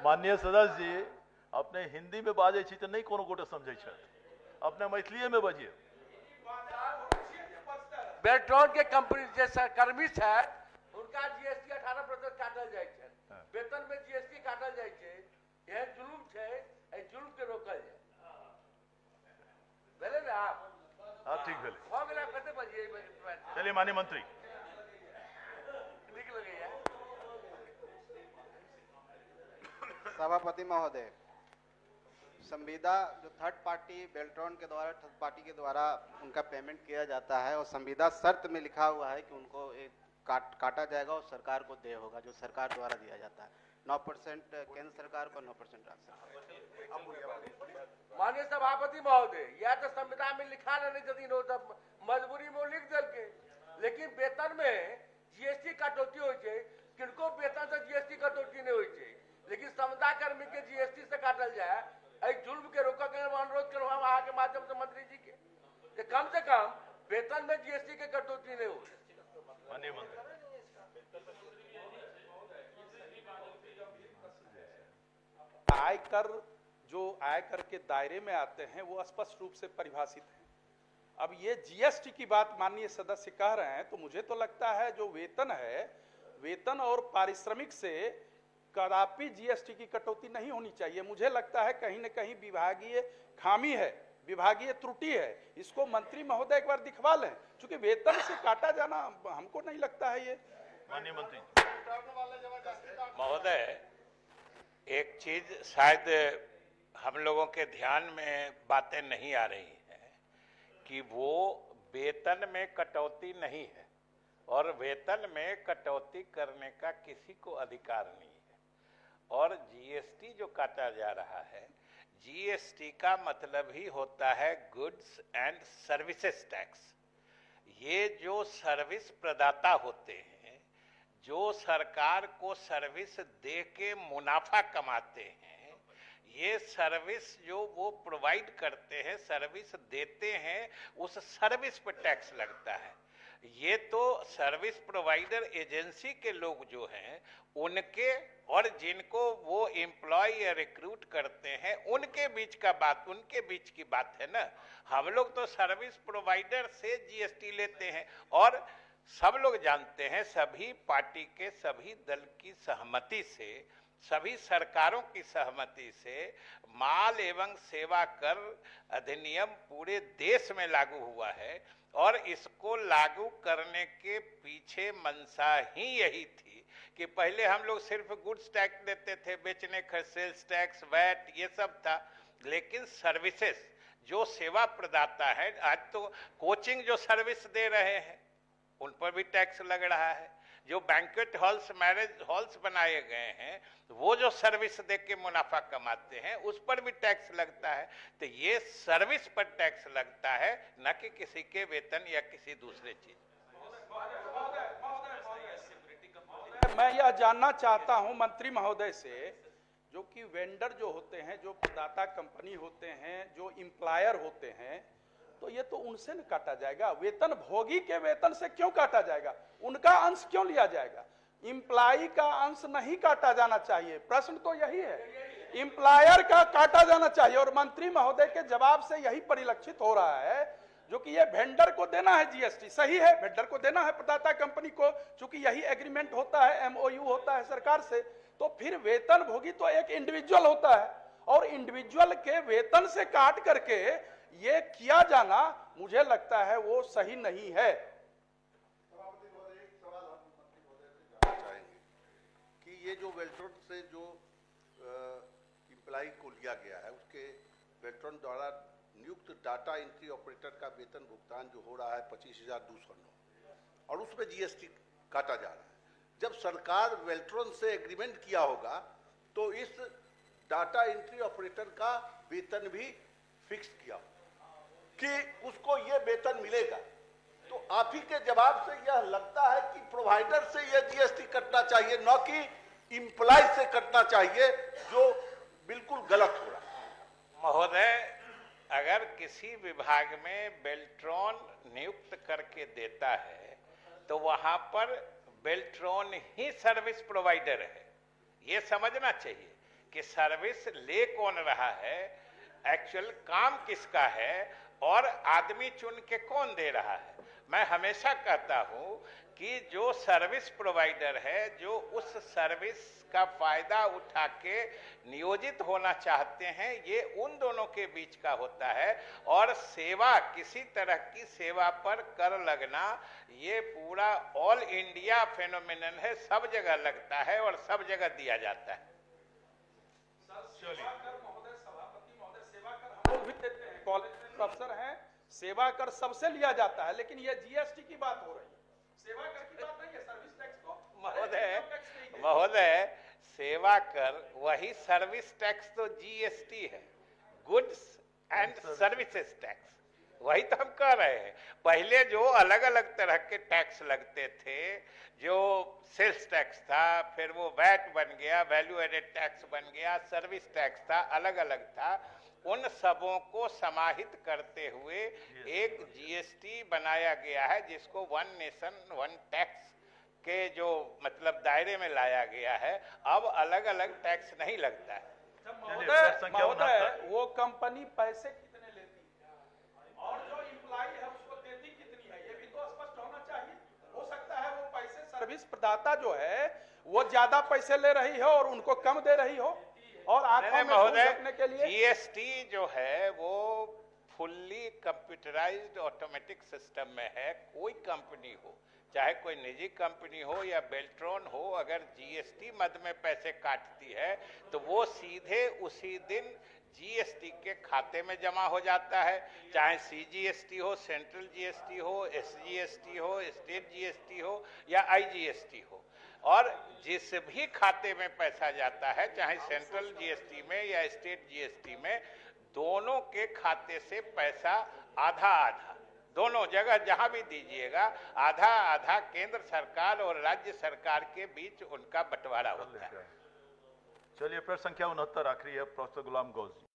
माननीय सदस्य जी, अपने हिंदी में बाजे छी तो नहीं कोनो गोटे समझे छथि, अपने मैथिलीए में बजिए। बेल्ट्रॉन के कंपनी जे कर्मी है उनका जीएसटी 18% काटल जाए छै, वेतन में जीएसटी काटल जाए छै, यह जुलूम है, ए जुलूम के रोकल जाए। भेले ना आप? हाँ ठीक भेले। हो गेला कते बजिए? चलिए माननीय मंत्री। ठीक लगैया। सभापति महोदय, संविदा जो थर्ड पार्टी बेल्ट्रॉन के द्वारा थर्ड पार्टी के द्वारा उनका पेमेंट किया जाता है और संविदा शर्त में लिखा हुआ है कि उनको एक काटा जाएगा और सरकार को देय होगा, जो सरकार द्वारा दिया जाता है। 9% केंद्र सरकार को, 9% राज्य सरकार। माननीय सभापति महोदय, यह तो संविधान में लिखा नहीं यदि हो तो मजबूरी में लिख दल के, लेकिन वेतन में जीएसटी कटौती हो छै, किनको वेतन से जीएसटी कटौती नहीं हो छै, लेकिन संविदा कर्मी के जीएसटी से काटल जाए, ऐ जुल्म के रोकने के अनुरोध करूँ हम अहाँ के माध्यम से मंत्री जी के, कि कम से कम वेतन में जीएसटी के कटौती नहीं हो। माननीय मंत्री। आयकर जो आयकर के दायरे में आते हैं वो स्पष्ट रूप से परिभाषित है। अब ये जीएसटी की बात माननीय सदस्य कह रहे हैं, तो मुझे तो लगता है जो वेतन है, वेतन और पारिश्रमिक से कदापि जीएसटी की कटौती नहीं होनी चाहिए। मुझे लगता है कहीं न कहीं विभागीय खामी है, विभागीय त्रुटि है, इसको मंत्री महोदय एक बार दिखवा लें, क्योंकि वेतन से काटा जाना हमको नहीं लगता है ये। माननीय मंत्री महोदय, एक चीज शायद हम लोगों के ध्यान में बातें नहीं आ रही है कि वो वेतन में कटौती नहीं है और वेतन में कटौती करने का किसी को अधिकार नहीं है। और जीएसटी जो काटा जा रहा है, जीएसटी का मतलब ही होता है गुड्स एंड सर्विसेज टैक्स। ये जो सर्विस प्रदाता होते हैं, जो सरकार को सर्विस दे के मुनाफा कमाते हैं, ये सर्विस जो वो प्रोवाइड करते हैं, सर्विस देते हैं, उस सर्विस पर टैक्स लगता है। ये तो सर्विस प्रोवाइडर एजेंसी के लोग जो हैं उनके और जिनको वो एम्प्लॉय या रिक्रूट करते हैं उनके बीच का बात, उनके बीच की बात है ना। हम लोग तो सर्विस प्रोवाइडर से जीएसटी लेते हैं और सब लोग जानते हैं, सभी पार्टी के सभी दल की सहमति से, सभी सरकारों की सहमति से माल एवं सेवा कर अधिनियम पूरे देश में लागू हुआ है और इसको लागू करने के पीछे मंशा ही यही थी कि पहले हम लोग सिर्फ गुड्स टैक्स देते थे, बेचने का सेल्स टैक्स, वैट, ये सब था, लेकिन सर्विसेज जो सेवा प्रदाता है, आज तो कोचिंग जो सर्विस दे रहे हैं उन पर भी टैक्स लग रहा है, जो बैंक्वेट हॉल्स, मैरिज हॉल्स बनाए गए हैं वो जो सर्विस दे के मुनाफा कमाते हैं उस पर भी टैक्स लगता है। तो ये सर्विस पर टैक्स लगता है, न कि किसी के वेतन या किसी दूसरे चीज। मैं यह जानना चाहता हूं मंत्री महोदय से, जो कि वेंडर जो होते हैं, जो प्रदाता कंपनी होते हैं, जो एम्प्लॉयर होते हैं, तो ये तो उनसे न काटा जाएगा। वेतन भोगी के वेतन से क्यों काटा जाएगा? उनका अंश क्यों लिया जाएगा? एम्प्लॉय का अंश नहीं काटा जाना चाहिए। प्रश्न तो यही है, एम्प्लॉयर का काटा जाना चाहिए। और मंत्री महोदय के जवाब से यही परिलक्षित हो रहा है, जो कि ये वेंडर को देना है जीएसटी, सही है, वेंडर को देना है प्रदाता कंपनी को, चूंकि यही एग्रीमेंट होता है, एमओयू होता है सरकार से। तो फिर वेतन भोगी तो एक इंडिविजुअल होता है और इंडिविजुअल के वेतन से काट करके ये किया जाना मुझे लगता है वो सही नहीं है। कि ये जो वेल्ट्रॉन से जो एम्प्लॉय को लिया गया है, उसके वेल्ट्रॉन द्वारा नियुक्त डाटा एंट्री ऑपरेटर का वेतन भुगतान जो हो रहा है 25,209 और उसमें जीएसटी काटा जा रहा है। जब सरकार वेल्ट्रॉन से एग्रीमेंट किया होगा तो इस डाटा एंट्री ऑपरेटर का वेतन भी फिक्स किया कि उसको ये वेतन मिलेगा। तो आप ही के जवाब से यह लगता है कि प्रोवाइडर से यह जीएसटी कटना चाहिए, न कि एम्प्लॉय से कटना चाहिए, जो बिल्कुल गलत हो रहा है। महोदय, अगर किसी विभाग में बेल्ट्रॉन नियुक्त करके देता है तो वहां पर बेल्ट्रॉन ही सर्विस प्रोवाइडर है, ये समझना चाहिए कि सर्विस ले कौन रहा है, एक्चुअल काम किसका है और आदमी चुन के कौन दे रहा है। मैं हमेशा कहता हूं कि जो सर्विस प्रोवाइडर है, जो उस सर्विस का फायदा उठा के नियोजित होना चाहते हैं, ये उन दोनों के बीच का होता है। और सेवा, किसी तरह की सेवा पर कर लगना, ये पूरा ऑल इंडिया फेनोमेनन है, सब जगह लगता है और सब जगह दिया जाता है। सभापति महोदय, सेवा कर हम लोग भी देते हैं, कॉलेज में प्रोफेसर हैं, सेवा कर सबसे लिया जाता है, लेकिन ये जीएसटी की बात हो रही है, सेवा कर की बात नहीं है। सर्विस टैक्स तो महोदय सेवा कर वही, सर्विस टैक्स तो जीएसटी है, गुड्स एंड सर्विसेज टैक्स, वही तो हम कह रहे हैं। पहले जो अलग अलग तरह के टैक्स लगते थे, जो सेल्स टैक्स था, फिर वो वैट बन गया, वैल्यू एडेड टैक्स बन गया, सर्विस टैक्स था, अलग अलग था, उन सबों को समाहित करते हुए एक जीएसटी बनाया गया है, जिसको वन नेशन वन टैक्स के जो मतलब दायरे में लाया गया है। अब अलग अलग टैक्स नहीं लगता है। महोदय, वो कंपनी पैसे कितने लेती है और जो इम्प्लाई है उसको देती कितनी है, ये भी तो स्पष्ट होना चाहिए। हो सकता है वो पैसे सर्विस प्रदाता जो है वो ज्यादा पैसे ले रही हो और उनको कम दे रही हो, और आंखों में धूल झोंकने के लिए। जीएसटी जो है वो फुल्ली कंप्यूटराइज्ड ऑटोमेटिक सिस्टम में है। कोई कंपनी हो, चाहे कोई निजी कंपनी हो या बेल्ट्रॉन हो, अगर जीएसटी मद में पैसे काटती है तो वो सीधे उसी दिन जीएसटी के खाते में जमा हो जाता है, चाहे सीजीएसटी हो, सेंट्रल जीएसटी हो, एसजीएसटी हो, स्टेट जीएसटी हो या आईजीएसटी हो। और जिस भी खाते में पैसा जाता है, चाहे सेंट्रल जीएसटी में या स्टेट जीएसटी में, दोनों के खाते से पैसा आधा आधा, दोनों जगह जहां भी दीजिएगा, आधा आधा केंद्र सरकार और राज्य सरकार के बीच उनका बंटवारा होता है। चलिए, प्रश्न संख्या 69 आखिरी है, प्रोफेसर गुलाम गौस जी।